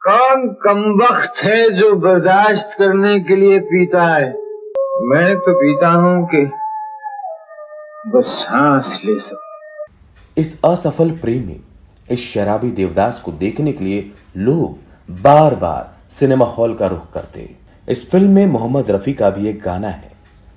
कौन कमबख्त है जो बर्दाश्त करने के लिए पीता है। मैं तो पीता हूं कि बस सांस ले सकूं। इस असफल प्रेमी, इस शराबी देवदास को देखने के लिए लोग बार बार सिनेमा हॉल का रुख करते। इस फिल्म में मोहम्मद रफी का भी एक गाना है।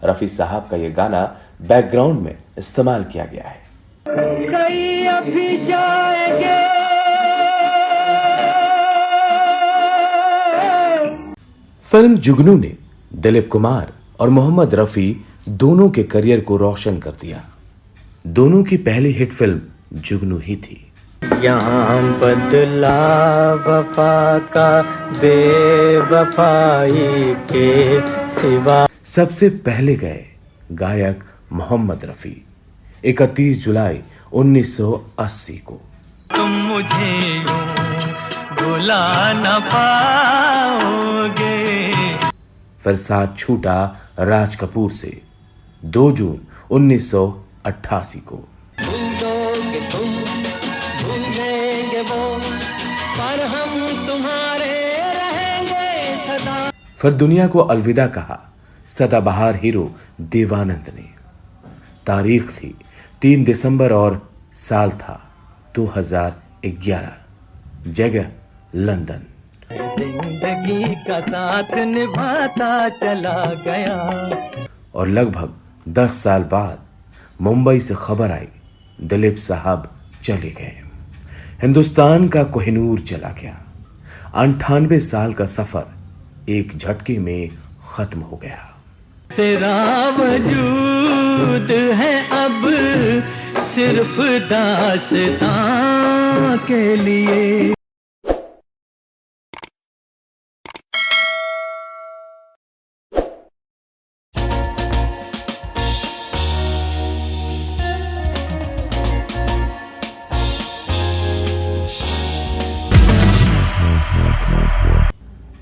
रफी साहब का यह गाना बैकग्राउंड में इस्तेमाल किया गया है। कहीं अभी जाएंगे। फिल्म जुगनू ने दिलीप कुमार और मोहम्मद रफी दोनों के करियर को रोशन कर दिया। दोनों की पहली हिट फिल्म जुगनू ही थी। यहाँ बदला वफा का बेवफाई के सिवा। सबसे पहले गए गायक मोहम्मद रफी 31 जुलाई 1980 को। तुम मुझे यूं भुला न पाओगे। फिर साथ छूटा राज कपूर से 2 जून 1988 को। भूलोगे तुम, भूलेंगे वो, पर हम तुम्हारे रहेंगे सदा। फिर दुनिया को अलविदा कहा सदाबहार हीरो देवानंद ने। तारीख थी 3 दिसंबर और साल था 2011। जगह लंदन। जिंदगी का साथ निभाता चला गया। और लगभग 10 साल बाद मुंबई से खबर आई दिलीप साहब चले गए। हिंदुस्तान का कोहिनूर चला गया। 98 साल का सफर एक झटके में खत्म हो गया। तेरा वजूद है अब सिर्फ दास्तां के लिए।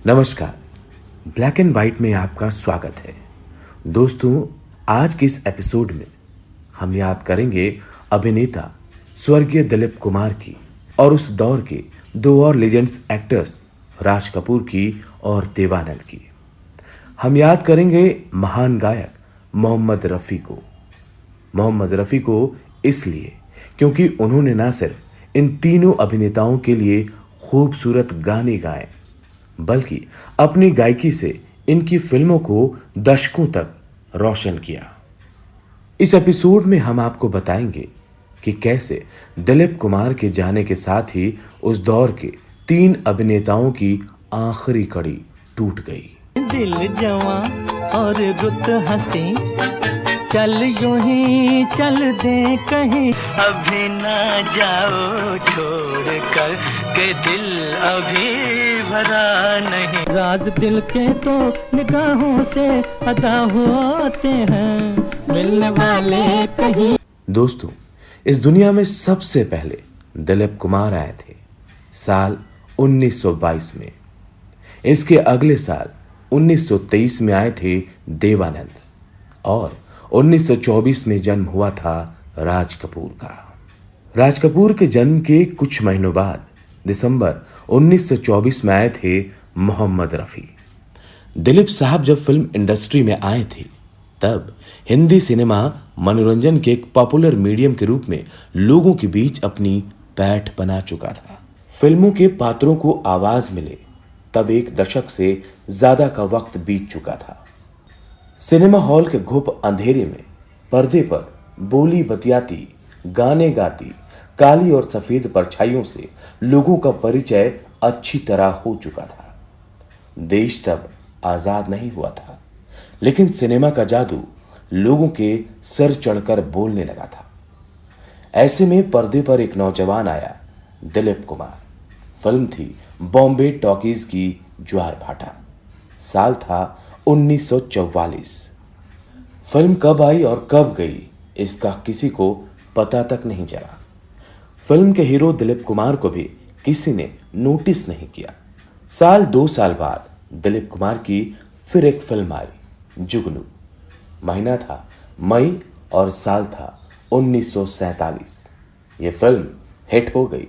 नमस्कार, ब्लैक एंड व्हाइट में आपका स्वागत है। दोस्तों, आज के इस एपिसोड में हम याद करेंगे अभिनेता स्वर्गीय दिलीप कुमार की और उस दौर के 2 और लेजेंड्स एक्टर्स राज कपूर की और देवानंद की। हम याद करेंगे महान गायक मोहम्मद रफ़ी को। मोहम्मद रफ़ी को इसलिए क्योंकि उन्होंने ना सिर्फ इन तीनों अभिनेताओं के लिए खूबसूरत गाने गाए, बल्कि अपनी गायकी से इनकी फिल्मों को दशकों तक रोशन किया। इस एपिसोड में हम आपको बताएंगे कि कैसे दिलीप कुमार के जाने के साथ ही उस दौर के 3 अभिनेताओं की आखिरी कड़ी टूट गई। दिल जवां और रुत हंसी, चल यूं ही चल दे कहीं, अभी ना जाओ छोड़ कर के दिल अभी भरा नहीं। राज दिल के तो निगाहों से अदा होते हैं, मिलने वाले कहीं। दोस्तों, इस दुनिया में सबसे पहले दिलीप कुमार आए थे साल 1922 में। इसके अगले साल 1923 में आए थे देवानंद और 1924 में जन्म हुआ था राज कपूर का। राज कपूर के जन्म के कुछ महीनों बाद दिसंबर 1924 में आए थे मोहम्मद रफ़ी। दिलीप साहब जब फिल्म इंडस्ट्री में आए थे तब हिंदी सिनेमा मनोरंजन के एक पॉपुलर मीडियम के रूप में लोगों के बीच अपनी पैठ बना चुका था। फिल्मों के पात्रों को आवाज मिले तब 1 दशक से ज्यादा का वक्त बीत चुका था। सिनेमा हॉल के घुप अंधेरे में पर्दे पर बोली बतियाती, गाने गाती काली और सफेद परछाइयों से लोगों का परिचय अच्छी तरह हो चुका था। देश तब आजाद नहीं हुआ था, लेकिन सिनेमा का जादू लोगों के सर चढ़कर बोलने लगा था। ऐसे में पर्दे पर एक नौजवान आया, दिलीप कुमार। फिल्म थी बॉम्बे टॉकीज की ज्वार भाटा। साल था 1944। फिल्म कब आई और कब गई इसका किसी को पता तक नहीं चला। फिल्म के हीरो दिलीप कुमार को भी किसी ने नोटिस नहीं किया। 2 साल बाद दिलीप कुमार की फिर एक फिल्म आई, जुगनू। महीना था मई और साल था 1947। यह फिल्म हिट हो गई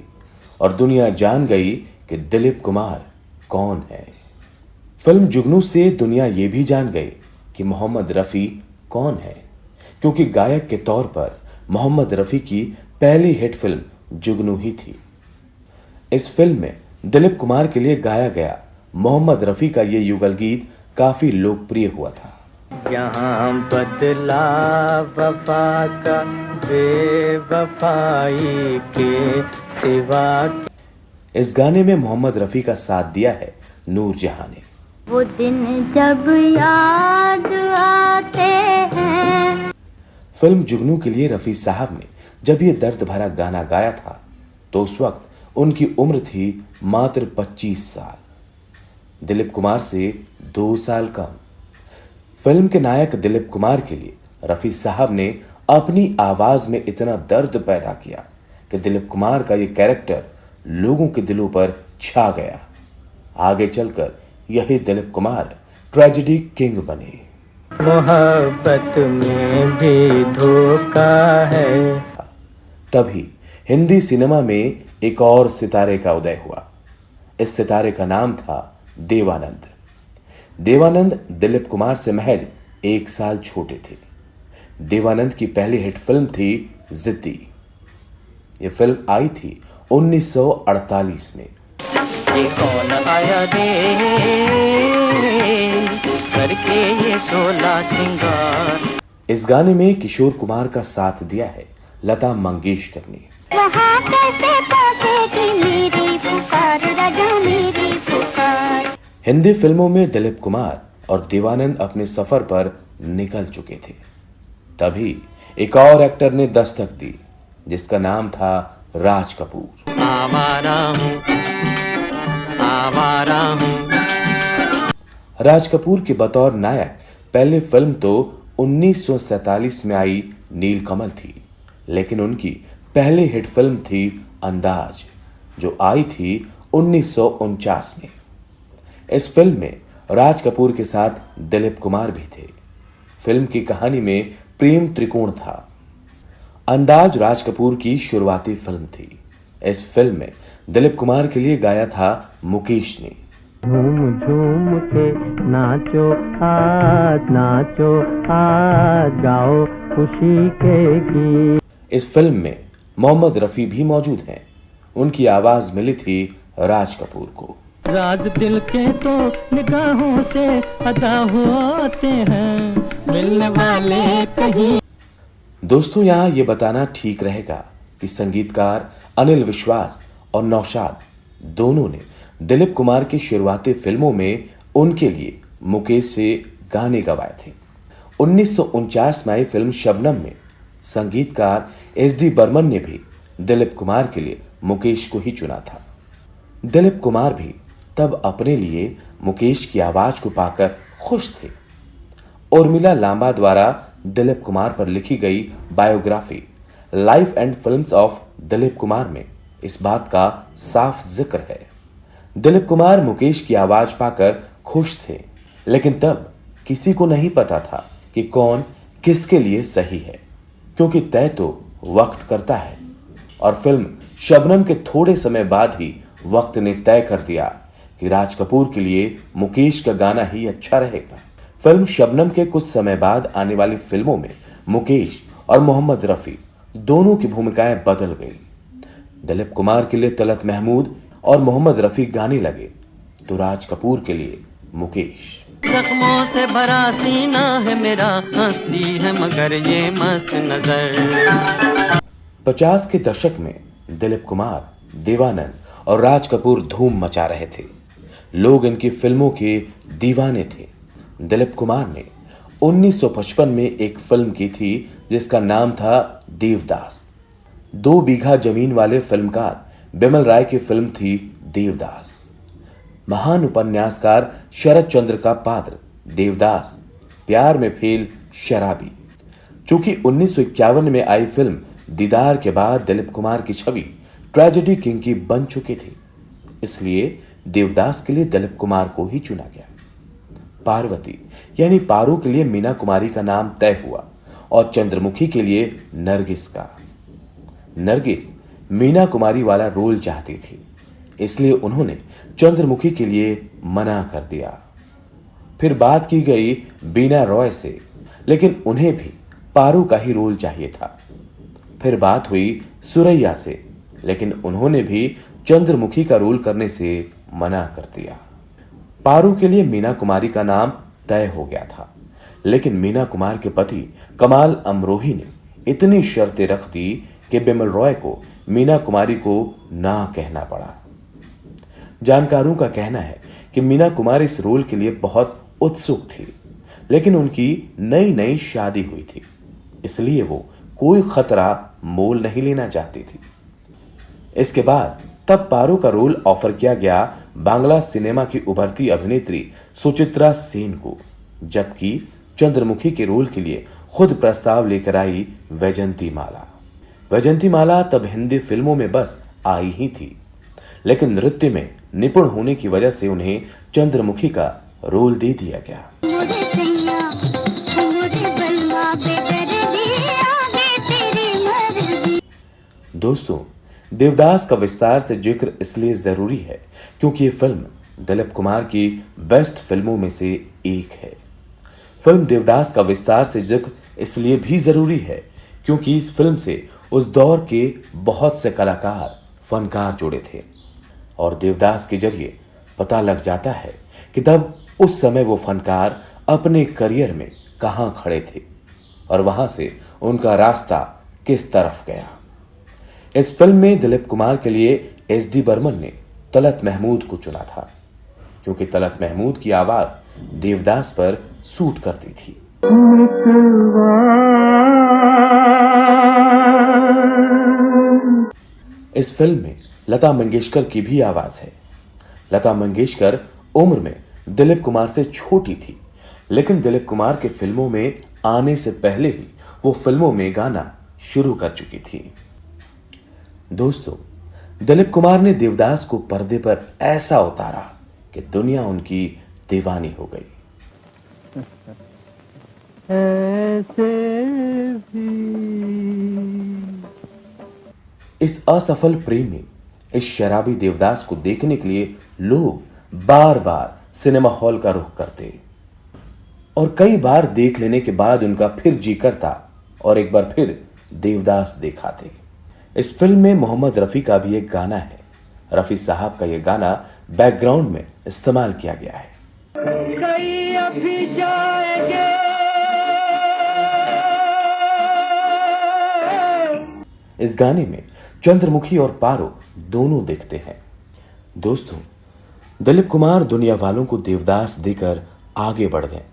और दुनिया जान गई कि दिलीप कुमार कौन है। फिल्म जुगनू से दुनिया ये भी जान गई कि मोहम्मद रफी कौन है, क्योंकि गायक के तौर पर मोहम्मद रफी की पहली हिट फिल्म जुगनू ही थी। इस फिल्म में दिलीप कुमार के लिए गाया गया मोहम्मद रफी का ये युगल गीत काफी लोकप्रिय हुआ था। यहाँ बदला वफा का बेवफाई के सिवा। इस गाने में मोहम्मद रफी का साथ दिया है नूरजहां ने। वो दिन जब याद आते हैं। फिल्म जुगनू के लिए रफी साहब ने जब ये दर्द भरा गाना गाया था तो उस वक्त उनकी उम्र थी मात्र 25 साल, दिलीप कुमार से 2 साल कम। फिल्म के नायक दिलीप कुमार के लिए रफी साहब ने अपनी आवाज में इतना दर्द पैदा किया कि दिलीप कुमार का ये कैरेक्टर लोगों के दिलों पर छा गया। आगे चलकर यही दिलीप कुमार ट्रेजेडी किंग बने। मोहब्बत में भी धोखा है। तभी हिंदी सिनेमा में एक और सितारे का उदय हुआ। इस सितारे का नाम था देवानंद। देवानंद दिलीप कुमार से महज 1 साल छोटे थे। देवानंद की पहली हिट फिल्म थी जिद्दी। यह फिल्म आई थी 1948 में। ये कौन आया रे करके ये 16 सिंगार। इस गाने में किशोर कुमार का साथ दिया है लता मंगेशकर ने। वहाँ कैसे पहुँचेगी मेरी पुकार, राजा मेरी पुकार। हिंदी फिल्मों में दिलीप कुमार और देवानंद अपने सफर पर निकल चुके थे। तभी एक और एक्टर ने दस्तक दी जिसका नाम था राज कपूर। आवारा हूँ। राज कपूर के बतौर नायक पहली फिल्म तो 1947 में आई नीलकमल थी, लेकिन उनकी पहली हिट फिल्म थी अंदाज, जो आई थी 1949 में। इस फिल्म में राज कपूर के साथ दिलीप कुमार भी थे। फिल्म की कहानी में प्रेम त्रिकोण था। अंदाज राज कपूर की शुरुआती फिल्म थी। इस फिल्म में दिलीप कुमार के लिए गाया था मुकेश ने। झूम झूम के नाचो आज गाओ खुशी के गीत। इस फिल्म में मोहम्मद रफी भी मौजूद हैं। उनकी आवाज मिली थी राज कपूर को। राज दिल के तो निगाहों से अदा होते हैं, मिलने वाले कहीं। दोस्तों, यहां यह बताना ठीक रहेगा कि संगीतकार अनिल विश्वास और नौशाद दोनों ने दिलीप कुमार की शुरुआती फिल्मों में उनके लिए मुकेश से गाने गवाए थे। 1949 में आई फिल्म शबनम में संगीतकार SD बर्मन ने भी दिलीप कुमार के लिए मुकेश को ही चुना था। दिलीप कुमार भी तब अपने लिए मुकेश की आवाज को पाकर खुश थे। उर्मिला लांबा द्वारा दिलीप कुमार पर लिखी गई biography life and films of Dilip Kumar में इस बात का साफ जिक्र है। दिलीप कुमार मुकेश की आवाज पाकर खुश थे, लेकिन तब किसी को नहीं पता था कि कौन किसके लिए सही है, क्योंकि तय तो वक्त करता है। और फिल्म शबनम के थोड़े समय बाद ही वक्त ने तय कर दिया कि राज कपूर के लिए मुकेश का गाना ही अच्छा रहेगा। फिल्म शबनम के कुछ समय बाद आने वाली फिल्मों में मुकेश और मोहम्मद रफी दोनों की भूमिकाएं बदल गई। दिलीप कुमार के लिए तलत महमूद और मोहम्मद रफी गाने लगे तो राज कपूर के लिए मुकेश। जख्मों से भरा सीना है मेरा, हंसती है मगर ये मस्त नजर। 50 के दशक में दिलीप कुमार, देवानंद और राज कपूर धूम मचा रहे थे। लोग इनकी फिल्मों के दीवाने थे। दिलीप कुमार ने 1955 में एक फिल्म की थी जिसका नाम था देवदास। 2 बीघा जमीन वाले फिल्मकार बिमल राय की फिल्म थी देवदास। महान उपन्यासकार शरद चंद्र का पात्र देवदास प्यार में फेल शराबी। चूंकि 1951 में आई फिल्म दीदार के बाद दिलीप कुमार की छवि ट्रेजेडी किंग की बन चुकी थी, इसलिए देवदास के लिए दिलीप कुमार को ही चुना गया। पार्वती यानी पारू के लिए मीना कुमारी का नाम तय हुआ और चंद्रमुखी के लिए नरगिस का। नरगिस मीना कुमारी वाला रोल चाहती थी, इसलिए उन्होंने चंद्रमुखी के लिए मना कर दिया। फिर बात की गई बीना रॉय से, लेकिन उन्हें भी पारू का ही रोल चाहिए था। फिर बात हुई सुरैया से, लेकिन उन्होंने भी चंद्रमुखी का रोल करने से मना कर दिया। पारू के लिए मीना कुमारी का नाम तय हो गया था, लेकिन मीना कुमार के पति कमाल अमरोही ने इतनी शर्तें रख दी कि बिमल रॉय को मीना कुमारी को ना कहना पड़ा। जानकारों का कहना है कि मीना कुमारी इस रोल के लिए बहुत उत्सुक थी, लेकिन उनकी नई नई शादी हुई थी, इसलिए वो कोई खतरा मोल नहीं लेना चाहती थी। इसके बाद तब पारू का रोल ऑफर किया गया बांग्ला सिनेमा की उभरती अभिनेत्री सुचित्रा सेन को, जबकि चंद्रमुखी के रोल के लिए खुद प्रस्ताव लेकर आई वैजंती माला। वैजंती माला तब हिंदी फिल्मों में बस आई ही थी, लेकिन नृत्य में निपुण होने की वजह से उन्हें चंद्रमुखी का रोल दे दिया गया। दोस्तों, देवदास का विस्तार से जिक्र इसलिए जरूरी है क्योंकि ये फिल्म दिलीप कुमार की बेस्ट फिल्मों में से एक है। फिल्म देवदास का विस्तार से जिक्र इसलिए भी जरूरी है क्योंकि इस फिल्म से उस दौर के बहुत से कलाकार फनकार जुड़े थे और देवदास के जरिए पता लग जाता है कि तब उस समय वो फनकार अपने करियर में कहां खड़े थे और वहां से उनका रास्ता किस तरफ गया। इस फिल्म में दिलीप कुमार के लिए एस.डी. बर्मन ने तलत महमूद को चुना था क्योंकि तलत महमूद की आवाज देवदास पर सूट करती थी। इस फिल्म में लता मंगेशकर की भी आवाज है। लता मंगेशकर उम्र में दिलीप कुमार से छोटी थी, लेकिन दिलीप कुमार के फिल्मों में आने से पहले ही वो फिल्मों में गाना शुरू कर चुकी थी। दोस्तों, दिलीप कुमार ने देवदास को पर्दे पर ऐसा उतारा कि दुनिया उनकी दीवानी हो गई। ऐसे भी इस असफल प्रेमी, इस शराबी देवदास को देखने के लिए लोग बार बार सिनेमा हॉल का रुख करते और कई बार देख लेने के बाद उनका फिर जी करता और एक बार फिर देवदास दिखाते। इस फिल्म में मोहम्मद रफी का भी एक गाना है। रफी साहब का यह गाना बैकग्राउंड में इस्तेमाल किया गया है। कहीं अभी जाएंगे। इस गाने में चंद्रमुखी और पारो दोनों दिखते हैं। दोस्तों, दिलीप कुमार दुनिया वालों को देवदास देकर आगे बढ़ गए,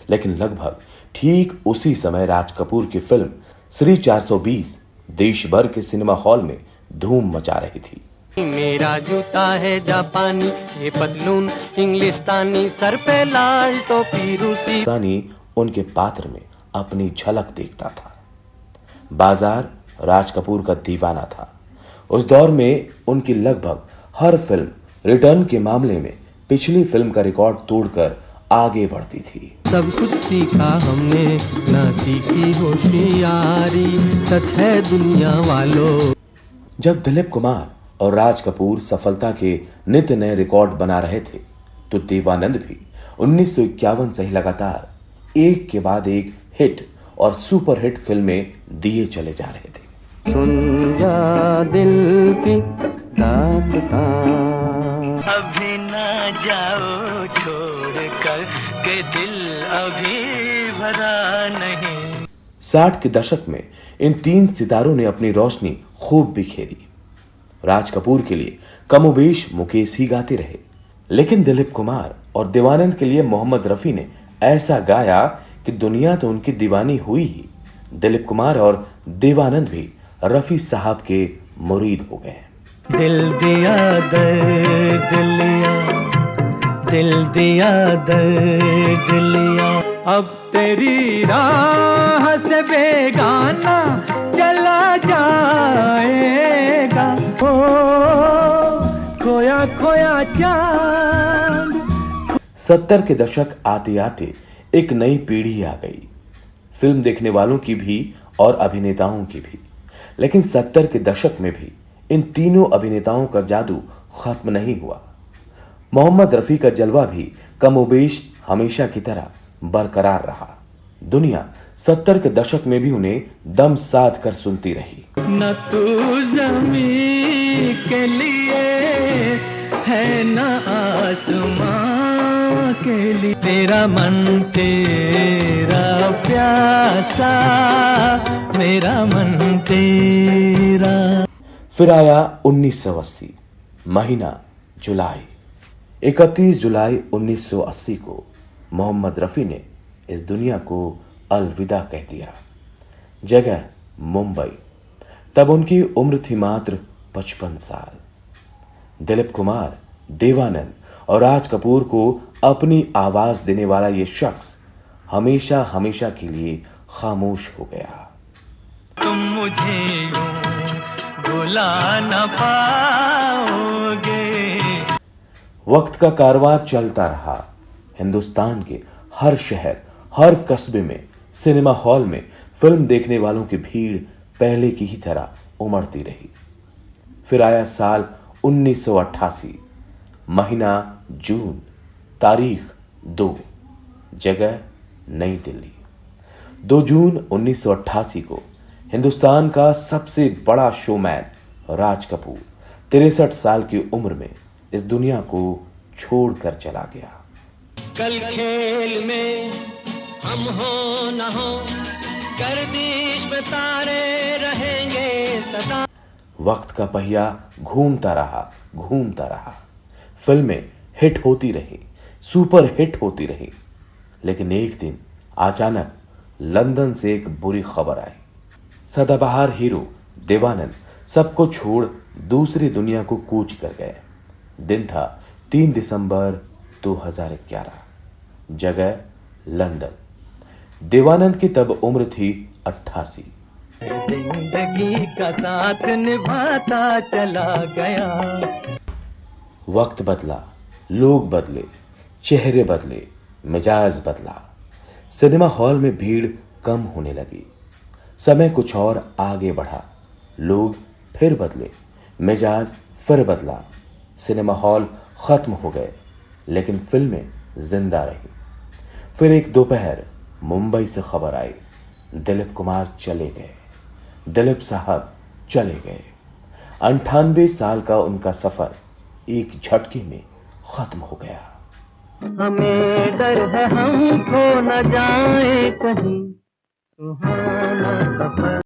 लेकिन लगभग ठीक उसी समय राज कपूर की फिल्म श्री 420 देश भर के सिनेमा हॉल में धूम मचा रही थी। मेरा जूता है जापानी, ये पतलून इंग्लिस्तानी, सर पे लाल टोपी रूसी। तानी उनके पात्र में अपनी झलक देखता था। बाजार राज कपूर का दीवाना था। उस दौर में उनकी लगभग हर फिल्म रिटर्न के मामले में पिछली फिल्म का रिकॉर्ड तोड़कर आगे बढ़ती थी। सब कुछ सीखा हमने, ना सीखी होशियारी, सच है दुनिया वालों। जब दिलीप कुमार और राज कपूर सफलता के नित्य नए रिकॉर्ड बना रहे थे, तो देवानंद भी 1951 से ही लगातार एक के बाद एक हिट और सुपर हिट फिल्में दिए चले जा रहे थे। सुन जा दिल की दास्तां, अभी ना जाओ छोड़ कर के दिल अभी भरा नहीं। 60 के दशक में इन तीन सितारों ने अपनी रोशनी खूब बिखेरी। राज कपूर के लिए कमोबेश मुकेश ही गाते रहे, लेकिन दिलीप कुमार और देवानंद के लिए मोहम्मद रफी ने ऐसा गाया कि दुनिया तो उनकी दीवानी हुई ही। दिलीप कुमार और देवानंद भी रफी साहब के मुरीद हो गए। दिल दिया दर्द लिया, दिल दिया दर्द लिया, अब तेरी राह से बेगाना चला जाएगा। ओ खोया खोया चांद। 70 के दशक आते आते एक नई पीढ़ी आ गई, फिल्म देखने वालों की भी और अभिनेताओं की भी। लेकिन 70 के दशक में भी इन तीनों अभिनेताओं का जादू खत्म नहीं हुआ। मोहम्मद रफी का जलवा भी कमोबेश हमेशा की तरह बरकरार रहा। दुनिया 70 के दशक में भी उन्हें दम साध कर सुनती रही। न तू ज़मीं के लिए है न आसमां के लिए, तेरा मन तेरा प्यासा, मेरा मन तेरा। फिर आया 1980, महीना जुलाई। 31 जुलाई 1980 को मोहम्मद रफी ने इस दुनिया को अलविदा कह दिया। जगह मुंबई। तब उनकी उम्र थी मात्र 55 साल। दिलीप कुमार, देवानंद और राज कपूर को अपनी आवाज देने वाला यह शख्स हमेशा हमेशा के लिए खामोश हो गया। तुम मुझे यूं भुला न पाओगे। वक्त का कारवां चलता रहा। हिंदुस्तान के हर शहर, हर कस्बे में, सिनेमा हॉल में फिल्म देखने वालों की भीड़ पहले की ही तरह उमड़ती रही। फिर आया साल 1988, महीना जून, तारीख 2, जगह नई दिल्ली। 2 जून 1988 को हिंदुस्तान का सबसे बड़ा शोमैन राज कपूर 63 साल की उम्र में इस दुनिया को छोड़कर चला गया। कल खेल में हम हो न हो, गर्दिश में तारे रहेंगे सदा। वक्त का पहिया घूमता रहा। फिल्में हिट होती रही, सुपर हिट होती रही। लेकिन एक दिन अचानक लंदन से एक बुरी खबर आई। सदाबहार हीरो देवानंद सबको छोड़ दूसरी दुनिया को कूच कर गए। दिन था 3 दिसंबर 2011, जगह लंदन। देवानंद की तब उम्र थी 88। जिंदगी का साथ निभाता चला गया। वक्त बदला, लोग बदले, चेहरे बदले, मिजाज बदला। सिनेमा हॉल में भीड़ कम होने लगी। समय कुछ और आगे बढ़ा। लोग फिर बदले, मिजाज फिर बदला। सिनेमा हॉल खत्म हो गए, लेकिन फिल्में जिंदा रही। फिर एक दोपहर मुंबई से खबर आई, दिलीप कुमार चले गए। दिलीप साहब चले गए। 98 साल का उनका सफर एक झटके में खत्म हो गया। हमें डर है हम खो न जाए कहीं, सुहाना सफर।